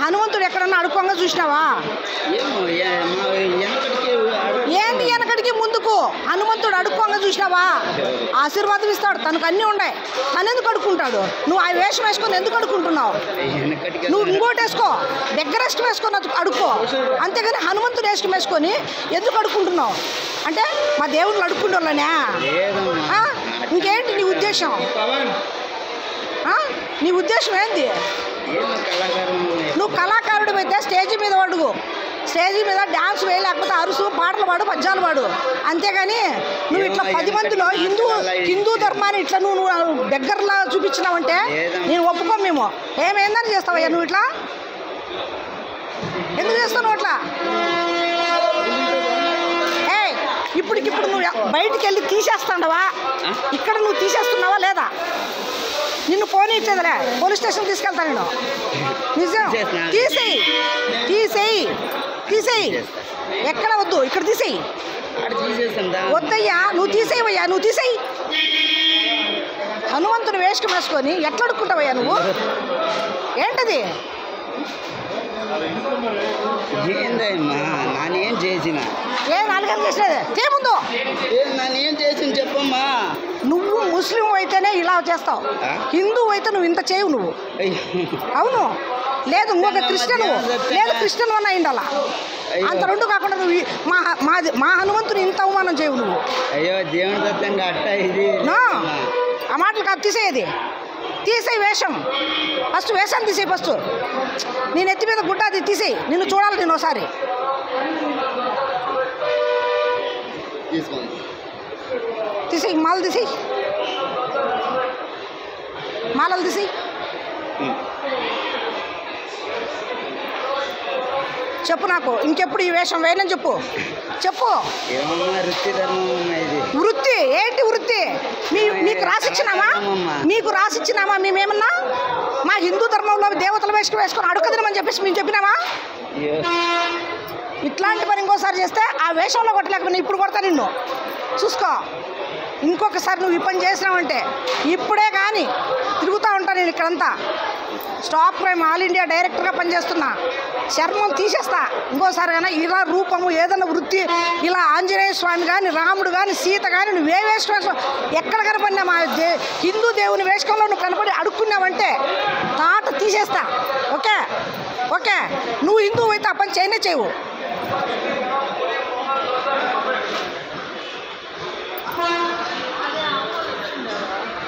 హనుమంతుడు ఎక్కడన్నా అడుక్కోంగా చూసినావా? ఏంటి వెనకడికి ముందుకు? హనుమంతుడు అడుక్కోంగా చూసినావా? ఆశీర్వాదం ఇస్తాడు, తనకు అన్నీ ఉన్నాయి. తను ఎందుకు అడుక్కుంటాడు? నువ్వు ఆ వేషం వేసుకొని ఎందుకు అడుక్కుంటున్నావు? నువ్వు ఇంకోటి వేసుకో, దగ్గర ఇష్టం వేసుకొని అడుక్కో. అంతేగాని హనుమంతుడు ఇష్టం వేసుకొని ఎందుకు అడుక్కుంటున్నావు? అంటే మా దేవుళ్ళు అడుక్కుంటోళ్ళనే? ఇంకేంటి నీ ఉద్దేశం? నీ ఉద్దేశం ఏంది? నువ్వు కళాకారుడు అయితే స్టేజీ మీద అడుగు, స్టేజీ మీద డ్యాన్స్ వేయ, లేకపోతే అరుసు, పాటలు పాడు, పద్యాలు పాడు. అంతేగాని నువ్వు ఇట్లా 10 మందిలో హిందూ ధర్మాన్ని ఇట్లా నువ్వు దగ్గరలా చూపించినావంటే నేను ఒప్పుకోం. మేము ఏమైందని చేస్తావయ్యా నువ్వు ఇట్లా? ఎందుకు చేస్తావు నువ్వు అట్లా? ఇప్పటికిప్పుడు నువ్వు బయటికి వెళ్ళి తీసేస్తాండవా? ఇక్కడ నువ్వు తీసేస్తున్నావా లేదా? నిన్ను పోనీ ఇచ్చేదిలే, పోలీస్ స్టేషన్ తీసుకెళ్తా నేను. నిజం, తీసేయి తీసేయి తీసేయి. ఎక్కడ వద్దు, ఇక్కడ తీసేయి. వద్దయ్యా, నువ్వు తీసేయవయ్యా, నువ్వు తీసేయి. హనుమంతుని వేషం వేసుకొని ఎట్లా అడుక్కుంటావయ్యా నువ్వు? ఏంటది? నానేం చేసిన? నాలుగేం చేసినది ఏముందో? నానేం చేసిన చెప్పమ్మా. నువ్వు ముస్లిం అయితేనే ఇలా చేస్తావు, హిందూ అయితే నువ్వు ఇంత చేయవు నువ్వు. అవును, లేదు ఇంకొక క్రిస్టియన్, లేదు క్రిస్టియన్ అన్న అయిండాలా. అంత రెండు కాకుండా నువ్వు మా హనుమంతుని ఇంత అవమానం చేయవు నువ్వు. అయ్యో దేవుని సత్యంగా అట్ట ఇది ఆ మాటలు కాదు, తీసేది. తీసేయి వేషం, ఫస్ట్ వేషాన్ని తీసేయి. ఫస్ట్ నేను ఎత్తి మీద గుడ్డ అది తీసేయి. నిన్ను చూడాలి నేను ఒకసారి. తీసేయి, మాలలు తీసేయి, మాలలు తీసేయి. చెప్పు నాకు, ఇంకెప్పుడు ఈ వేషం వేయనని చెప్పు. చెప్పు. వృత్తి ఏంటి? వృత్తి మీకు రాసిచ్చినామా? మీకు రాసిచ్చినామా? మేమేమన్నా మా హిందూ ధర్మంలో దేవతల వేషం వేసుకొని అడుగుదనమని చెప్పేసి మేము చెప్పినామా? ఇట్లాంటి పని ఇంకోసారి చేస్తే ఆ వేషంలో కొట్టలేకపోయినా ఇప్పుడు కొడతా నిన్ను, చూసుకో. ఇంకొకసారి నువ్వు ఈ పని చేసినావంటే ఇప్పుడే కానీ తిరుగుతూ ఉంటాను నేను ఇక్కడంతా. స్టాప్ క్రైమ్ ఆల్ ఇండియా డైరెక్టర్గా పనిచేస్తున్నా. చర్మం తీసేస్తా ఇంకోసారి. కానీ ఇలా రూపము ఏదన్నా వృత్తి, ఇలా ఆంజనేయ స్వామి కానీ, రాముడు కానీ, సీత కానీ నువ్వు ఏ వేషం ఎక్కడ కనపడినా మా హిందూ దేవుని వేషంలో నువ్వు కనపడి అడుక్కున్నావంటే తాట తీసేస్తా. ఓకే ఓకే, నువ్వు హిందువు అయితే ఆ పని చేయనే చేయవు.